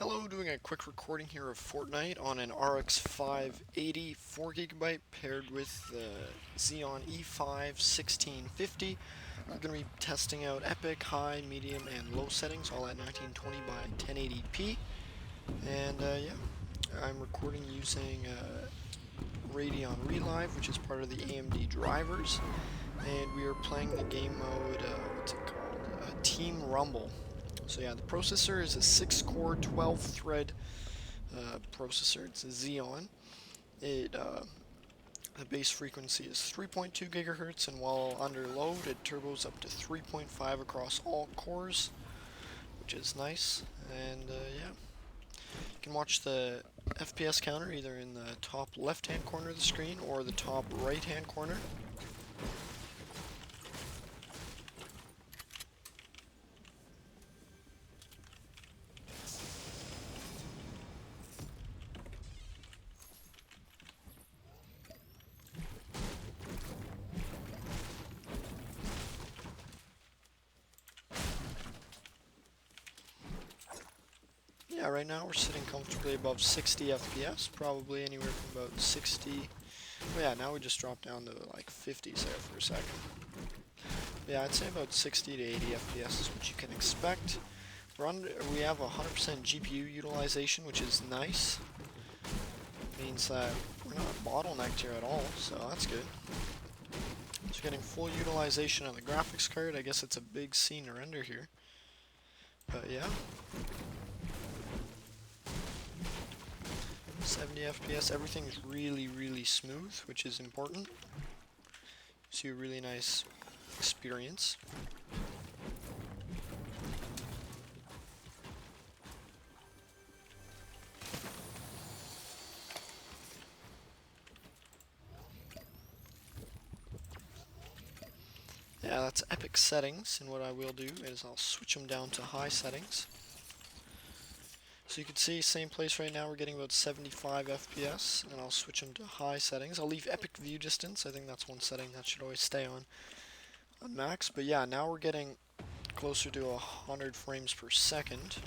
Hello, doing a quick recording here of Fortnite on an RX 580 4GB paired with the Xeon E5 1650. We're going to be testing out epic, high, medium, and low settings, all at 1920 by 1080p. And yeah, I'm recording using Radeon Relive, which is part of the AMD drivers. And we are playing the game mode, what's it called? Team Rumble. So yeah, the processor is a 6-core, 12-thread processor. It's a Xeon. The base frequency is 3.2 gigahertz, and while under load, it turbos up to 3.5 across all cores, which is nice. And yeah, you can watch the FPS counter either in the top left-hand corner of the screen or the top right-hand corner. Yeah, right now we're sitting comfortably above 60 FPS, probably anywhere from about 60. Well, yeah, now we just dropped down to like 50s there for a second. Yeah, I'd say about 60 to 80 FPS is what you can expect. We have 100% GPU utilization, which is nice. Means that we're not bottlenecked here at all, so that's good. So getting full utilization on the graphics card. I guess it's a big scene to render here. But yeah. 70 FPS, everything's really smooth, which is important. See a really nice experience. Yeah, that's epic settings, and what I will do is I'll switch them down to high settings. So you can see, same place right now, we're getting about 75 FPS, and I'll switch them to high settings. I'll leave epic view distance. I think that's one setting that should always stay on max. But yeah, now we're getting closer to 100 frames per second.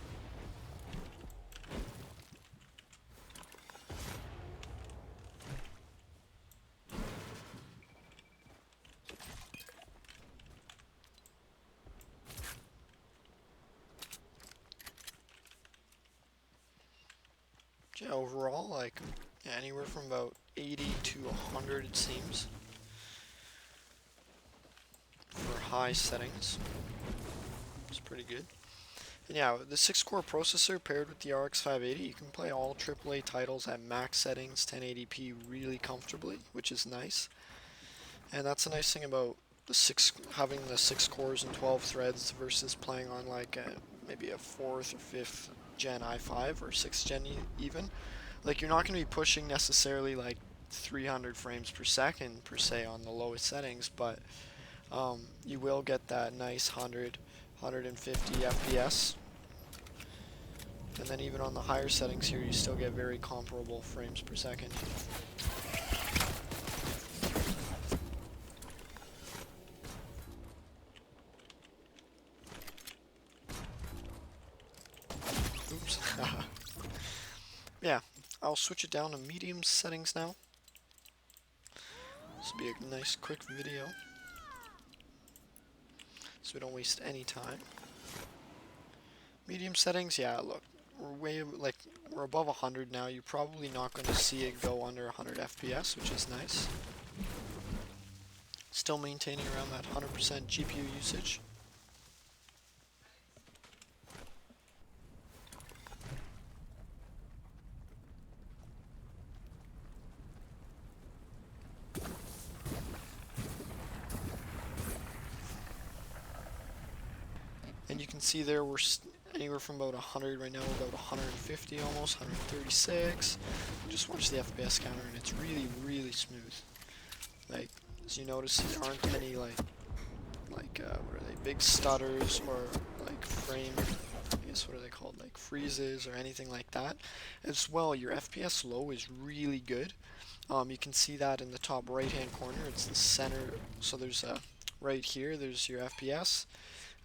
Yeah, overall, like, yeah, anywhere from about 80 to 100 it seems for high settings. It's pretty good. And yeah, the 6-core processor paired with the RX 580, you can play all AAA titles at max settings, 1080p really comfortably, which is nice. And that's the nice thing about having the 6 cores and 12 threads versus playing on like maybe a 4th or 5th gen i5 or 6th gen even. Like, you're not going to be pushing necessarily like 300 frames per second per se on the lowest settings, but you will get that nice 150 FPS. And then even on the higher settings here, you still get very comparable frames per second. Oops. Yeah, I'll switch it down to medium settings now. This will be a nice quick video, so we don't waste any time. Medium settings, yeah, look, we're above 100 now. You're probably not going to see it go under 100 FPS, which is nice. Still maintaining around that 100% GPU usage. And you can see there we're anywhere from about 100 right now, we're about 150 almost, 136. Just watch the FPS counter and it's really smooth. Like, as you notice, there aren't any like what are they, big stutters or like frame, I guess what are they called, like freezes or anything like that. As well, your FPS low is really good. You can see that in the top right hand corner, it's the center, so there's right here, there's your FPS.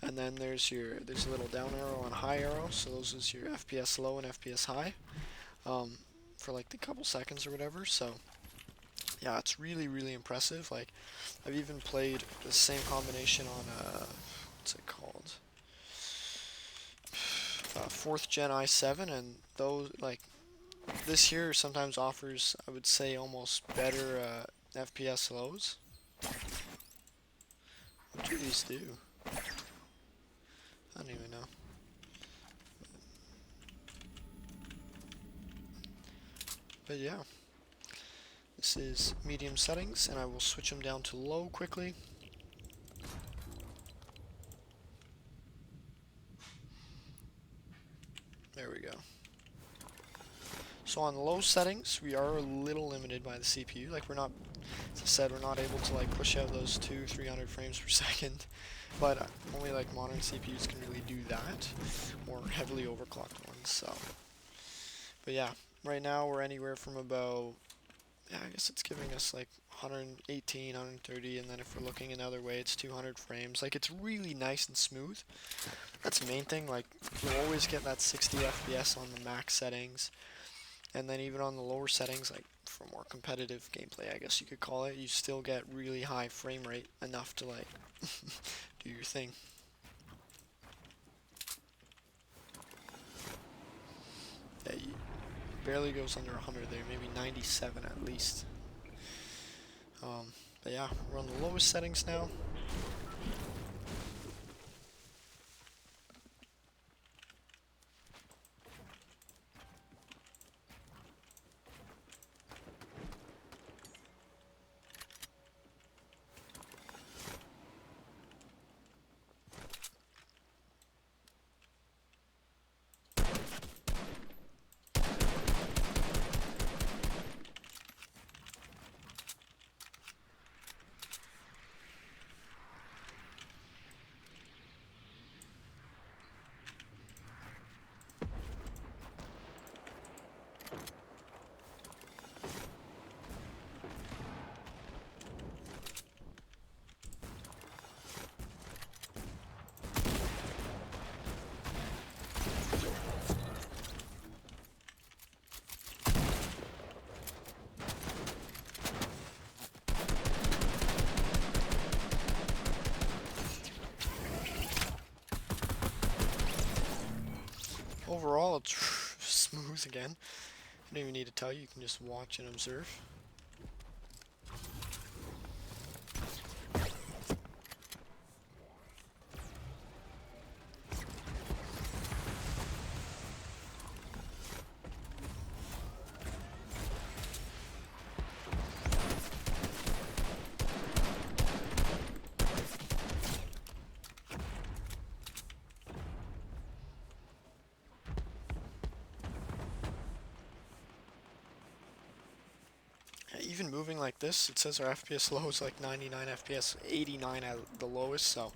And then there's a little down arrow and high arrow, so those is your FPS low and FPS high, for like the couple seconds or whatever. So yeah, it's really impressive. Like, I've even played the same combination on what's it called? 4th gen i7, and those, like, this here sometimes offers, I would say, almost better FPS lows. What do these do? I don't even know. But yeah, this is medium settings, and I will switch them down to low quickly. There we go. So on low settings, we are a little limited by the CPU. Like, we're not, as I said, we're not able to like push out those 200-300 frames per second. But only like modern CPUs can really do that, or heavily overclocked ones. So, but yeah, right now we're anywhere from about, yeah, I guess it's giving us like 118, 130, and then if we're looking another way, it's 200 frames. Like, it's really nice and smooth. That's the main thing. Like, you'll always get that 60 FPS on the max settings. And then even on the lower settings, like for more competitive gameplay, I guess you could call it, you still get really high frame rate, enough to like do your thing. Yeah, barely goes under 100 there, maybe 97 at least. But yeah, we're on the lowest settings now. Overall, it's smooth again. I don't even need to tell you, you can just watch and observe. Even moving like this, it says our FPS low is like 99 FPS, 89 at the lowest, so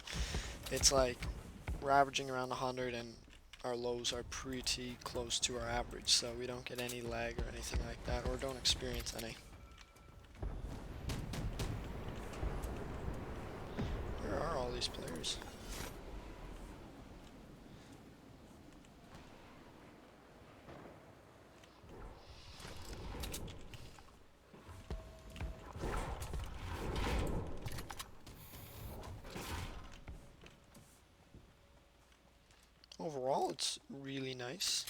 it's like we're averaging around 100 and our lows are pretty close to our average, so we don't get any lag or anything like that, or don't experience any. Where are all these players? Overall, it's really nice.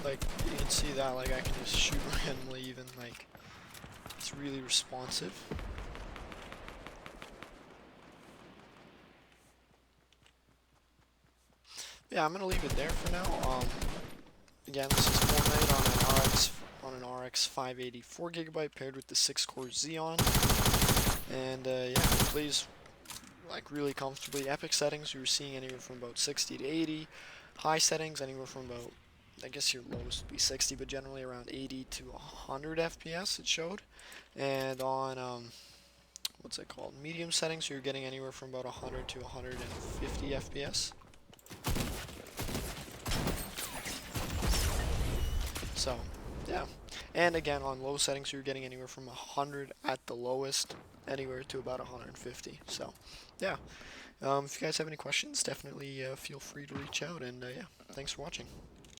Like, you can see that, like, I can just shoot randomly even, like, it's really responsive. Yeah, I'm gonna leave it there for now. Again, this is Frotnite on an RX 580 4GB paired with the 6-core Xeon. And yeah, it plays like really comfortably. Epic settings, we were seeing anywhere from about 60 to 80. High settings, anywhere from about I guess your lowest would be 60, but generally around 80 to 100 FPS it showed. And on what's it called? Medium settings, you're getting anywhere from about 100 to 150 FPS. So, yeah. And again, on low settings, you're getting anywhere from 100 at the lowest, anywhere to about 150. So, yeah. If you guys have any questions, definitely feel free to reach out. And yeah, thanks for watching.